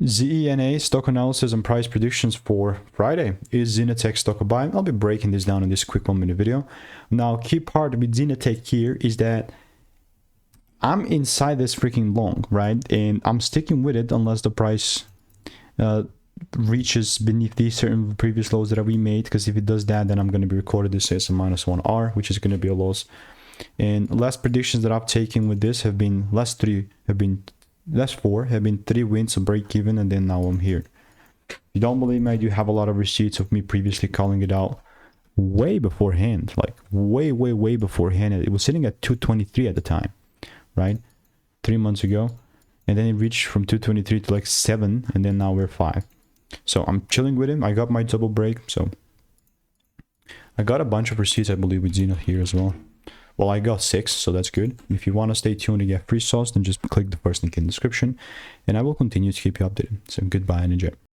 ZENA stock analysis and price predictions for Friday. Is ZenaTech stock a buy? I'll be breaking this down in this quick 1 minute video. Now, key part with ZenaTech here is that I'm inside this freaking long, right? And I'm sticking with it unless the price reaches beneath these certain previous lows that we made, because if it does that, then I'm going to be recorded this as a -1R, which is going to be a loss. And last predictions that I've taken with this have been last four have been 3 wins, a break even, and then now I'm here. If you don't believe me, I do have a lot of receipts of me previously calling it out way beforehand, like way beforehand. It was sitting at 223 at the time, right? 3 months ago, and then it reached from 223 to like 7, and then now we're 5. So I'm chilling with him. I got my double break, so I got a bunch of receipts, I believe, with Zena here as well. Well, I got 6, so that's good. If you want to stay tuned to get free sauce, then just click the first link in the description, and I will continue to keep you updated. So goodbye and enjoy.